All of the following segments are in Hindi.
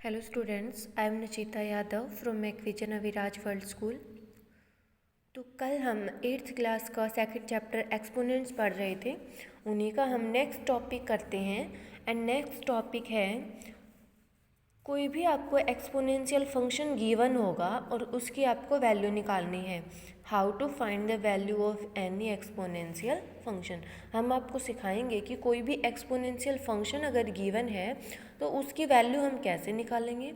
Hello students, I am Nachita Yadav from Macvision Aviraj World School। तो कल हम 8th क्लास का सेकंड चैप्टर एक्सपोनेंट्स पढ़ रहे थे, उन्हीं का हम नेक्स्ट टॉपिक करते हैं। एंड नेक्स्ट टॉपिक है, कोई भी आपको एक्सपोनेंशियल फंक्शन गिवन होगा और उसकी आपको वैल्यू निकालनी है। How to find the value of any exponential function. हम आपको सिखाएंगे कि कोई भी एक्सपोनेंशियल फंक्शन अगर गिवन है तो उसकी वैल्यू हम कैसे निकालेंगे,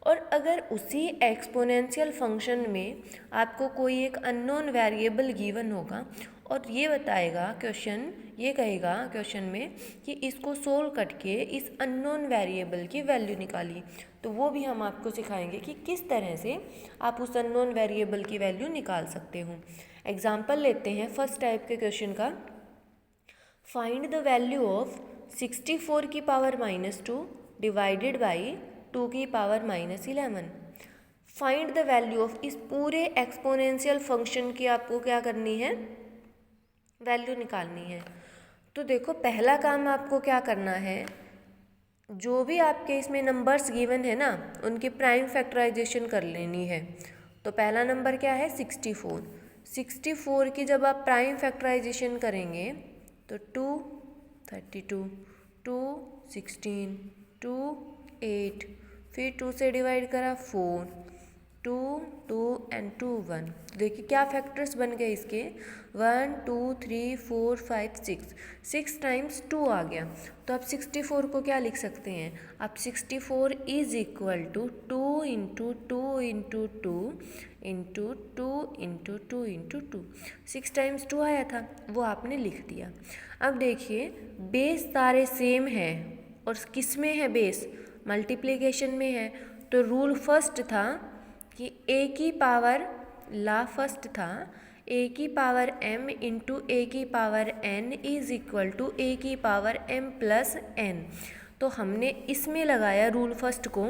और अगर उसी एक्सपोनेंशियल फंक्शन में आपको कोई एक अननोन वेरिएबल गिवन होगा और ये बताएगा क्वेश्चन, ये कहेगा क्वेश्चन में कि इसको सोल्व करके इस अननोन वेरिएबल की वैल्यू निकालिए, तो वो भी हम आपको सिखाएंगे कि किस तरह से आप उस अननोन वेरिएबल की वैल्यू निकाल सकते हो। एग्जाम्पल लेते हैं फर्स्ट टाइप के क्वेश्चन का। फाइंड द वैल्यू ऑफ 64 की पावर -2 डिवाइडेड बाई 2 की power -11। Find the value of इस पूरे एक्सपोनेंशियल फंक्शन की आपको क्या करनी है, वैल्यू निकालनी है। तो देखो, पहला काम आपको क्या करना है, जो भी आपके इसमें नंबर्स गिवन है ना, उनकी प्राइम फैक्टराइजेशन कर लेनी है। तो पहला नंबर क्या है, 64। 64 की जब आप प्राइम फैक्टराइजेशन करेंगे तो 2 32, 2 16, 2 8, फिर 2 से डिवाइड करा 4, 2 2 एंड 2 1। देखिए क्या फैक्टर्स बन गए इसके, 1 2 3 4 5 6, 6 टाइम्स 2 आ गया। तो आप 64 को क्या लिख सकते हैं, आप 64 is equal to 2 into 2 into 2 into 2 into 2 into 2। 6 times 2 आया था, वो आपने लिख दिया। अब देखिए बेस सारे सेम है, और किस में है बेस, मल्टीप्लिकेशन में है। तो रूल फर्स्ट था कि ए की पावर, ला फर्स्ट था ए की पावर m इंटू ए की power n is equal to a की पावर m प्लस n। तो हमने इसमें लगाया रूल फर्स्ट को।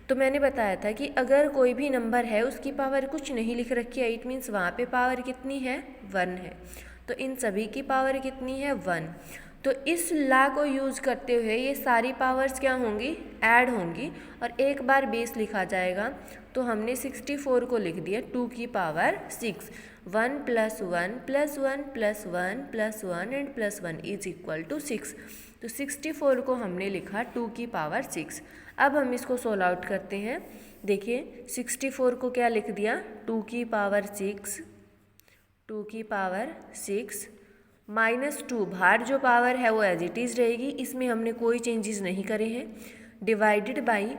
तो मैंने बताया था कि अगर कोई भी नंबर है उसकी पावर कुछ नहीं लिख रखी है, इट मीन्स वहाँ पे पावर कितनी है, 1 है। तो इन सभी की पावर कितनी है, 1। तो इस ला को यूज़ करते हुए ये सारी पावर्स क्या होंगी, ऐड होंगी, और एक बार बेस लिखा जाएगा। तो हमने 64 को लिख दिया 2 की power 6, 1 plus 1 plus 1 plus 1 plus 1 and plus 1 is equal to 6। तो 64 को हमने लिखा 2 की पावर 6। अब हम इसको सोल्व आउट करते हैं। देखिए 64 को क्या लिख दिया, 2 की पावर 6, 2 की पावर 6 -2, बाहर जो पावर है वो एज इट इज़ रहेगी, इसमें हमने कोई चेंजेस नहीं करे हैं। डिवाइडेड बाई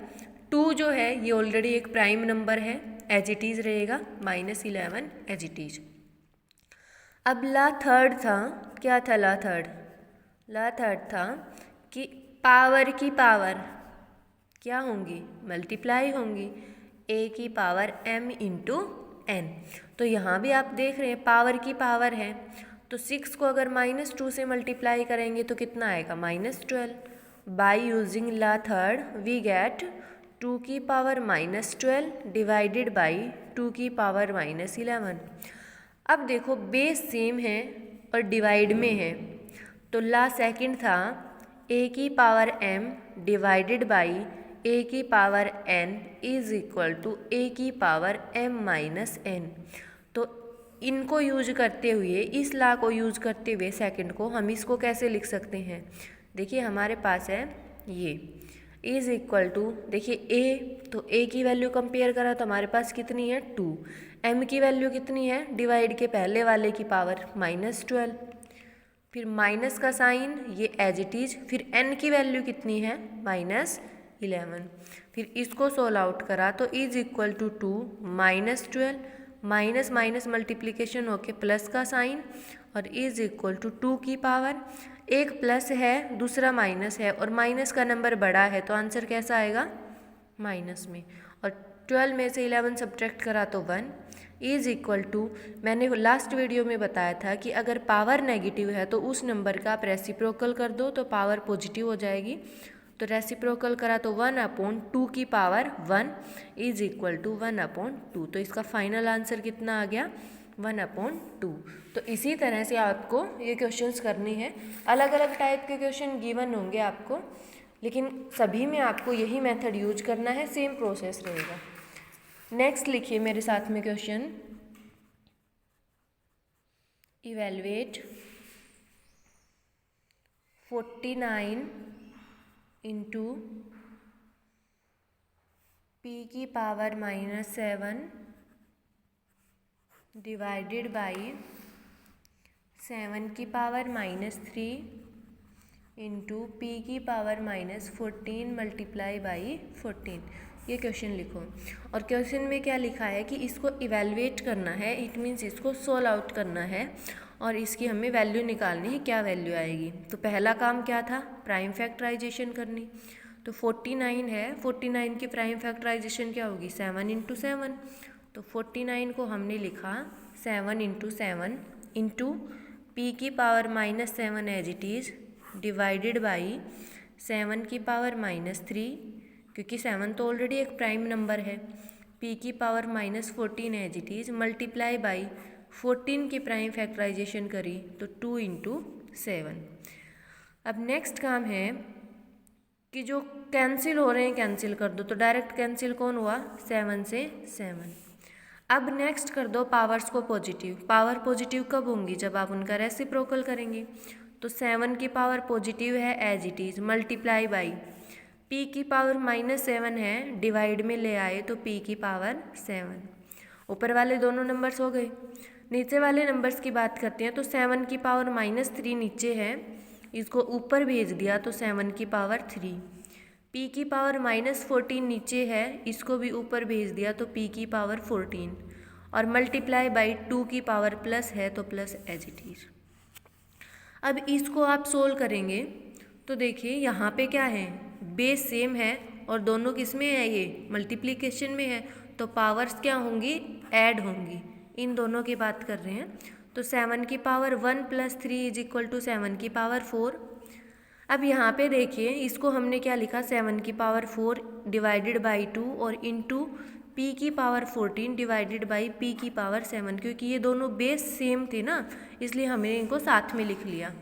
2 जो है ये ऑलरेडी एक प्राइम नंबर है, एज इट इज़ रहेगा, -11 एज इट इज़। अब ला थर्ड था, क्या था ला थर्ड, ला थर्ड था कि पावर की पावर क्या होंगी, मल्टीप्लाई होंगी, ए की पावर m इंटू n। तो यहाँ भी आप देख रहे हैं पावर की पावर है, तो 6 को अगर -2 से मल्टीप्लाई करेंगे तो कितना आएगा, -12। By using law third we get 2 की पावर -12 डिवाइडेड बाई 2 की पावर -11। अब देखो बेस सेम है और डिवाइड में है, तो ला सेकंड था a की power m divided by a की power n is equal to a की पावर m माइनस n। तो इनको यूज करते हुए, इस ला को यूज करते हुए सेकंड को हम इसको कैसे लिख सकते हैं, देखिए हमारे पास है ये इज इक्वल टू, देखिए a, तो a की वैल्यू कंपेयर करा तो हमारे पास कितनी है 2, m की वैल्यू कितनी है, डिवाइड के पहले वाले की पावर -12, फिर माइनस का साइन ये एज इट इज, फिर n की वैल्यू कितनी है -11। फिर इसको सोल्व आउट करा तो is equal to 2 -12, minus minus multiplication होके प्लस का साइन, और इज इक्वल टू 2 की पावर, एक प्लस है दूसरा माइनस है, और माइनस का नंबर बड़ा है तो आंसर कैसा आएगा, माइनस में। और 12 में से 11 सब्ट्रैक्ट करा तो 1 इज इक्वल टू, मैंने लास्ट वीडियो में बताया था कि अगर पावर नेगेटिव है तो उस नंबर का आप रेसिप्रोकल कर दो तो पावर पॉजिटिव हो जाएगी। तो रेसिप्रोकल करा तो 1/2 की पावर 1 इज इक्वल टू 1/2। तो इसका फाइनल आंसर कितना आ गया, 1/2। तो इसी तरह से आपको ये क्वेश्चंस करनी है। अलग अलग टाइप के क्वेश्चन गिवन होंगे आपको, लेकिन सभी में आपको यही मेथड यूज करना है, सेम प्रोसेस रहेगा। नेक्स्ट लिखिए मेरे साथ में क्वेश्चन, इवेलुएट 49 इंटू p की पावर -7 डिवाइडेड बाई 7 की पावर -3 इंटू p की पावर -14 मल्टीप्लाई बाई 14। ये क्वेश्चन लिखो। और क्वेश्चन में क्या लिखा है कि इसको इवेलुएट करना है, इट मीन्स इसको सोल्व आउट करना है और इसकी हमें वैल्यू निकालनी है, क्या वैल्यू आएगी। तो पहला काम क्या था, प्राइम फैक्टराइजेशन करनी। तो 49 है, 49 की प्राइम फैक्टराइजेशन क्या होगी, 7 इंटू 7। तो 49 को हमने लिखा 7 इंटू 7 इंटू पी की power -7 as it is divided by 7 की पावर -3, क्योंकि 7 तो ऑलरेडी एक प्राइम नंबर है, p की power -14 as it is multiply by 14 की प्राइम फैक्टराइजेशन करी तो 2 इंटू 7। अब नेक्स्ट काम है कि जो कैंसिल हो रहे हैं कैंसिल कर दो, तो डायरेक्ट कैंसिल कौन हुआ, 7 से 7। अब नेक्स्ट कर दो पावर्स को पॉजिटिव। पावर पॉजिटिव कब होंगी, जब आप उनका रेसिप्रोकल करेंगे। तो 7 की पावर पॉजिटिव है as it is multiply by p की पावर -7 है, डिवाइड में ले आए तो p की पावर 7। ऊपर वाले दोनों नंबर्स हो गए। नीचे वाले नंबर्स की बात करते हैं। तो 7 की पावर -3 नीचे है, इसको ऊपर भेज दिया तो 7 की पावर 3। p की पावर -14 नीचे है, इसको भी ऊपर भेज दिया तो p की पावर 14 और मल्टीप्लाई बाई 2 की पावर प्लस है तो प्लस एज इट इज। अब इसको आप सोल्व करेंगे तो देखिए यहाँ पे क्या है, बेस सेम है और दोनों किस में है, ये मल्टीप्लिकेशन में है, तो पावर्स क्या होंगी, ऐड होंगी। इन दोनों की बात कर रहे हैं। तो 7 की पावर 1 + 3 = 7 की पावर 4। अब यहाँ पे देखिए इसको हमने क्या लिखा, 7 की पावर 4 डिवाइडेड बाई 2 और इंटू p की पावर 14 डिवाइडेड बाई p की पावर 7, क्योंकि ये दोनों बेस सेम थे ना, इसलिए हमने इनको साथ में लिख लिया।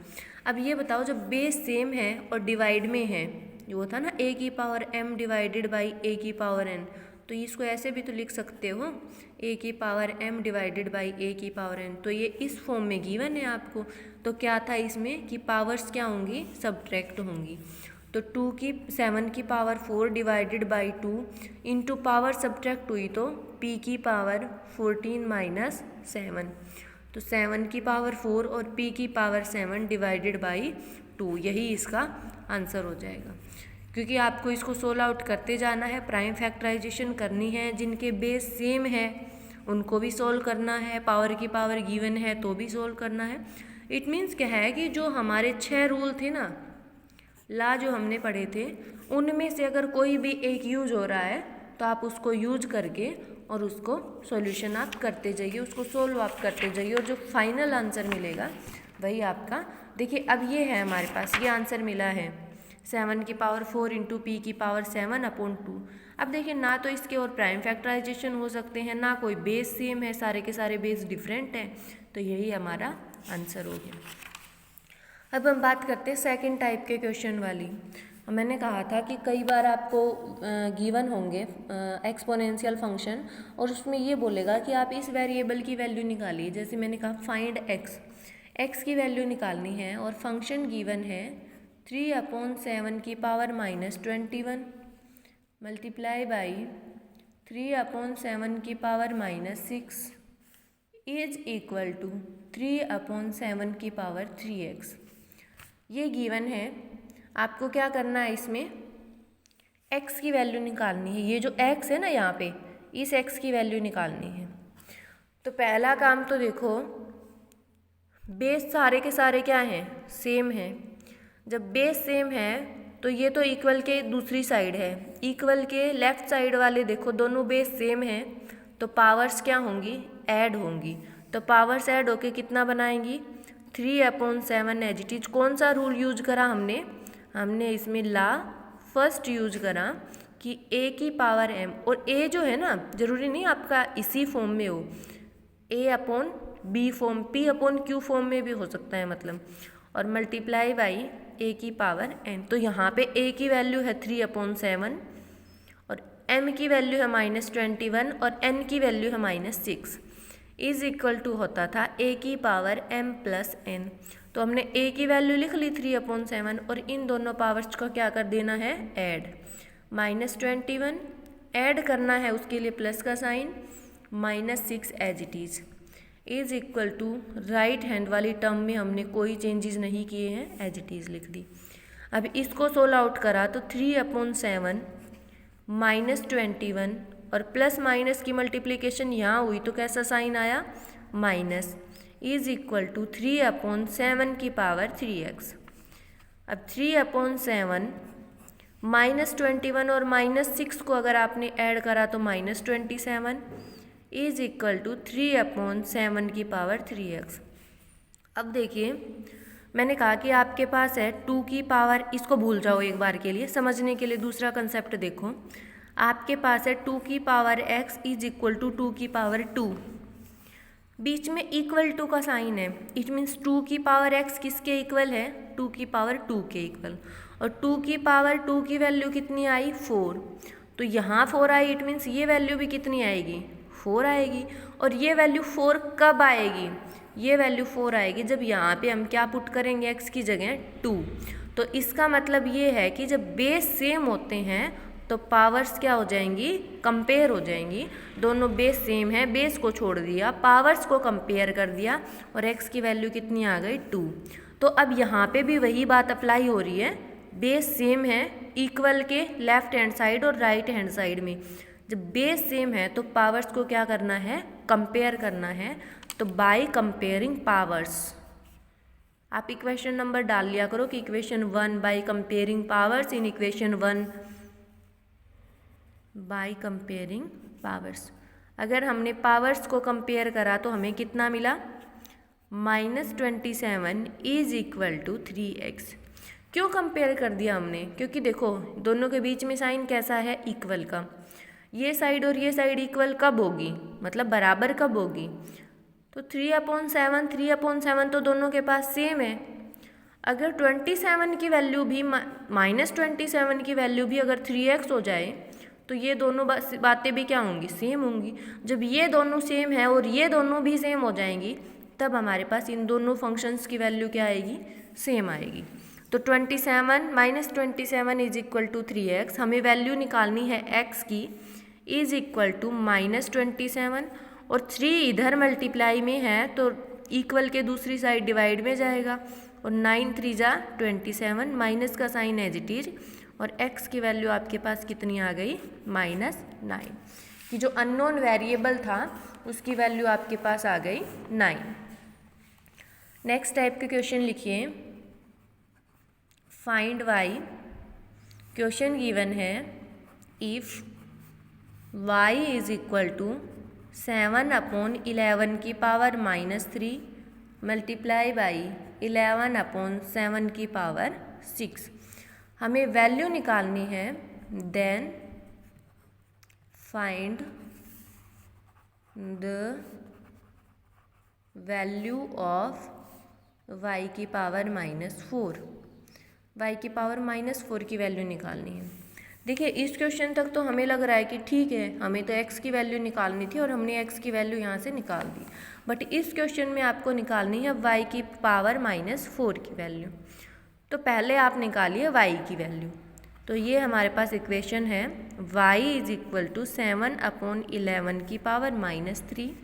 अब ये बताओ जब बेस सेम है और डिवाइड में है, वो था ना a की power m divided by a की पावर n, तो इसको ऐसे भी तो लिख सकते हो, a की power m divided by a की पावर n। तो ये इस फॉर्म में गिवन है आपको। तो क्या था इसमें कि पावर्स क्या होंगी, सब्ट्रैक्ट होंगी। तो 7 की power 4 divided by 2 into power subtract हुई तो p की पावर 14 - 7। तो 7 की पावर 4 और p की पावर 7 डिवाइडेड बाई 2, यही इसका आंसर हो जाएगा। क्योंकि आपको इसको सोल्व आउट करते जाना है, प्राइम फैक्टराइजेशन करनी है, जिनके बेस सेम है उनको भी सोल्व करना है, पावर की पावर गिवन है तो भी सोल्व करना है। इट मीन्स क्या है कि जो हमारे 6 रूल थे ना, ला जो हमने पढ़े थे, उनमें से अगर कोई भी एक यूज हो रहा है तो आप उसको यूज करके और उसको सॉल्यूशन आप करते जाइए, उसको सोल्व आप करते जाइए और जो फाइनल आंसर मिलेगा वही आपका। देखिए अब ये है हमारे पास, ये आंसर मिला है 7 की पावर 4 इंटू पी की पावर 7/2। अब देखिए ना तो इसके और प्राइम फैक्टराइजेशन हो सकते हैं, ना कोई बेस सेम है, सारे के सारे बेस डिफरेंट हैं, तो यही हमारा आंसर हो गया। अब हम बात करते हैं सेकंड टाइप के क्वेश्चन वाली। मैंने कहा था कि कई बार आपको गिवन होंगे एक्सपोनेंशियल फंक्शन और उसमें ये बोलेगा कि आप इस वेरिएबल की वैल्यू निकालिए। जैसे मैंने कहा फाइंड एक्स की वैल्यू निकालनी है और फंक्शन गिवन है 3/7 की पावर -21 मल्टीप्लाई बाई 3/7 की पावर -6 इज इक्वल टू 3/7 की पावर 3x। ये गिवन है, आपको क्या करना है, इसमें x की वैल्यू निकालनी है। ये जो x है ना यहाँ पे, इस x की वैल्यू निकालनी है। तो पहला काम तो देखो, बेस सारे के सारे क्या हैं, सेम है। जब बेस सेम है तो ये तो इक्वल के दूसरी साइड है, इक्वल के लेफ्ट साइड वाले देखो दोनों बेस सेम है, तो पावर्स क्या होंगी, ऐड होंगी। तो पावर्स ऐड होके कितना बनाएंगी, 3/7 एज इट इज। कौन सा रूल यूज करा हमने इसमें ला फर्स्ट यूज करा कि a की पावर m, और a जो है ना जरूरी नहीं आपका इसी फॉर्म में हो, a/b फॉर्म, p/q फॉर्म में भी हो सकता है मतलब, और मल्टीप्लाई बाई a की पावर n। तो यहाँ पे a की वैल्यू है 3/7 और m की वैल्यू है -21 और n की वैल्यू है -6 इज इक्वल टू होता था a की पावर m प्लस n। तो हमने a की वैल्यू लिख ली 3/7 और इन दोनों पावर्स को क्या कर देना है, ऐड। -21 ऐड करना है, उसके लिए प्लस का sign, -6 as it is equal to right hand वाली टर्म में हमने कोई चेंजेस नहीं किए हैं, एज इट इज़ लिख दी। अब इसको सोल्व आउट करा तो 3/7 -21 और प्लस माइनस की मल्टीप्लिकेशन यहाँ हुई तो कैसा साइन आया, माइनस, इज इक्वल टू 3/7 की पावर 3x। अब 3/7 -21 और -6 को अगर आपने ऐड करा तो -27 इज इक्वल टू 3/7 की पावर 3x। अब देखिए मैंने कहा कि आपके पास है 2 की पावर, इसको भूल जाओ एक बार के लिए, समझने के लिए दूसरा कंसेप्ट देखो। आपके पास है 2 की power x is equal to 2 की पावर 2, बीच में इक्वल टू का साइन है, इट मीन्स 2 की पावर x किसके इक्वल है, 2 की पावर 2 के इक्वल। और 2 की पावर 2 की वैल्यू कितनी आई, 4। तो यहाँ 4 आई, इट मीन्स ये वैल्यू भी कितनी आएगी, 4 आएगी। और ये वैल्यू 4 कब आएगी, ये वैल्यू 4 आएगी जब यहाँ पे हम क्या पुट करेंगे, x की जगह 2। तो इसका मतलब ये है कि जब बेस सेम होते हैं तो पावर्स क्या हो जाएंगी, कंपेयर हो जाएंगी। दोनों बेस सेम है, बेस को छोड़ दिया, पावर्स को कंपेयर कर दिया और x की वैल्यू कितनी आ गई, 2। तो अब यहाँ पे भी वही बात अप्लाई हो रही है, बेस सेम है, इक्वल के लेफ्ट हैंड साइड और राइट हैंड साइड में। जब बेस सेम है तो पावर्स को क्या करना है, कंपेयर करना है। तो बाय कंपेयरिंग पावर्स, आप इक्वेशन नंबर डाल लिया करो कि equation 1 by comparing powers, in equation 1 by comparing powers. अगर हमने पावर्स को कंपेयर करा तो हमें कितना मिला, -27 इज इक्वल टू 3x। क्यों कंपेयर कर दिया हमने, क्योंकि देखो दोनों के बीच में साइन कैसा है, इक्वल का। ये साइड और ये साइड इक्वल कब होगी, मतलब बराबर कब होगी, तो 3/7 तो दोनों के पास सेम है। अगर 27 की वैल्यू भी -27 की वैल्यू भी अगर 3x हो जाए तो ये दोनों बातें भी क्या होंगी, सेम होंगी। जब ये दोनों सेम है और ये दोनों भी सेम हो जाएंगी तब हमारे पास इन दोनों फंक्शंस की वैल्यू क्या आएगी, सेम आएगी। तो 27 इज इक्वल टू 3x, हमें वैल्यू निकालनी है x की, इज इक्वल टू -27 और 3 इधर मल्टीप्लाई में है तो इक्वल के दूसरी साइड डिवाइड में जाएगा और 9 3 जा 27, माइनस का साइन एज इट इज और x की वैल्यू आपके पास कितनी आ गई, -9। कि जो अननोन वेरिएबल था उसकी वैल्यू आपके पास आ गई 9। नेक्स्ट टाइप के क्वेश्चन लिखिए, फाइंड y। क्वेश्चन गिवन है if y is equal to 7/11 की पावर -3 मल्टीप्लाई बाई 11/7 की पावर 6। हमें वैल्यू निकालनी है, then find the value of y की पावर -4। y की पावर -4 की वैल्यू निकालनी है। देखिए इस क्वेश्चन तक तो हमें लग रहा है कि ठीक है, हमें तो x की वैल्यू निकालनी थी और हमने x की वैल्यू यहाँ से निकाल दी। बट इस क्वेश्चन में आपको निकालनी है y की पावर -4 की वैल्यू। तो पहले आप निकालिए y की वैल्यू। तो ये हमारे पास इक्वेशन है, y इज इक्वल टू 7/11 की पावर -3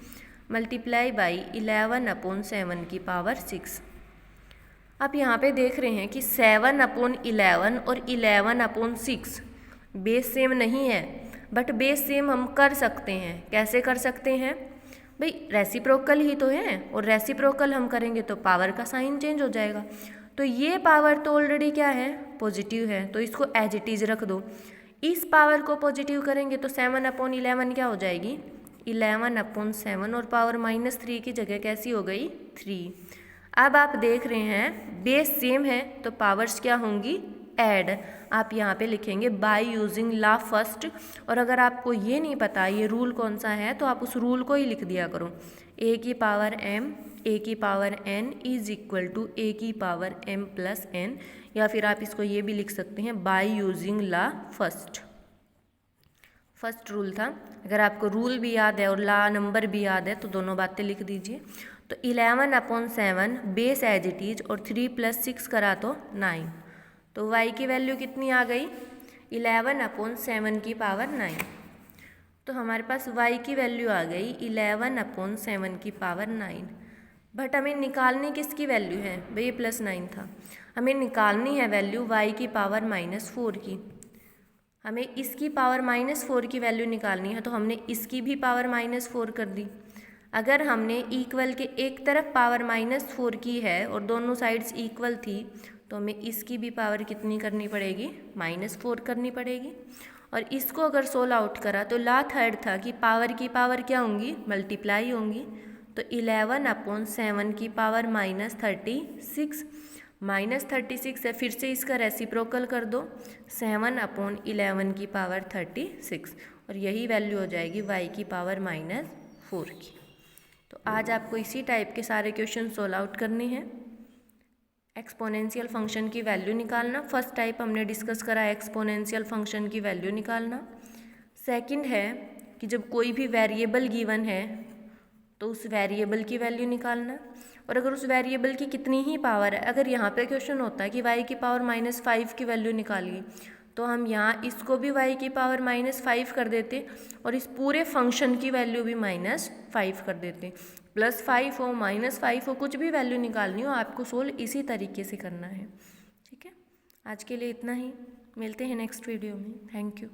मल्टीप्लाई बाई 11/7 की पावर 6। आप यहाँ पे देख रहे हैं कि 7/11 और 11/6 बेस सेम नहीं है, बट बेस सेम हम कर सकते हैं। कैसे कर सकते हैं भाई, रेसिप्रोकल ही तो है और रेसिप्रोकल हम करेंगे तो पावर का साइन चेंज हो जाएगा। तो ये पावर तो ऑलरेडी क्या है, पॉजिटिव है, तो इसको एज इट इज रख दो। इस पावर को पॉजिटिव करेंगे तो 7/11 क्या हो जाएगी, 11/7 और पावर -3 की जगह कैसी हो गई, 3। अब आप देख रहे हैं बेस सेम है तो पावर्स क्या होंगी, ऐड। आप यहाँ पे लिखेंगे बाय यूजिंग लॉ फर्स्ट, और अगर आपको ये नहीं पता ये रूल कौन सा है तो आप उस रूल को ही लिख दिया करो, a की पावर m a की power n is equal to a की पावर m प्लस n, या फिर आप इसको ये भी लिख सकते हैं by using law first rule था। अगर आपको रूल भी याद है और ला नंबर भी याद है तो दोनों बातें लिख दीजिए। तो 11/7 बेस एज इट इज और 3 + 6 करा तो 9, तो y की वैल्यू कितनी आ गई 11/7 की पावर 9। तो हमारे पास y की वैल्यू आ गई 11/7 की पावर 9। बट हमें निकालनी किसकी वैल्यू है भाई, ये +9 था, हमें निकालनी है वैल्यू y की पावर -4 की। हमें इसकी पावर -4 की वैल्यू निकालनी है, तो हमने इसकी भी पावर -4 कर दी। अगर हमने इक्वल के एक तरफ पावर -4 की है और दोनों साइड्स इक्वल थी, तो हमें इसकी भी पावर कितनी करनी पड़ेगी -4 करनी पड़ेगी। और इसको अगर सोल्व आउट करा तो ला थर्ड था कि पावर की पावर क्या होंगी, मल्टीप्लाई होंगी। तो 11/7 की पावर -36 -36 है, फिर से इसका रेसिप्रोकल कर दो 7/11 की पावर 36, और यही वैल्यू हो जाएगी y की पावर -4 की। तो आज आपको इसी टाइप के सारे क्वेश्चन सोल्व आउट करने हैं। एक्सपोनेंशियल फंक्शन की वैल्यू निकालना, फर्स्ट टाइप हमने डिस्कस करा एक्सपोनेंशियल फंक्शन की वैल्यू निकालना। सेकंड है कि जब कोई भी वेरिएबल गिवन है तो उस वेरिएबल की वैल्यू निकालना, और अगर उस वेरिएबल की कितनी ही पावर है, अगर यहाँ पे क्वेश्चन होता है कि y की पावर -5 की वैल्यू निकालिए, तो हम यहाँ इसको भी y की पावर -5 कर देते और इस पूरे फंक्शन की वैल्यू भी -5 कर देते। +5 हो -5 हो, कुछ भी वैल्यू निकालनी हो आपको सोल्व इसी तरीके से करना है। ठीक है, आज के लिए इतना ही, मिलते हैं नेक्स्ट वीडियो में। Thank you.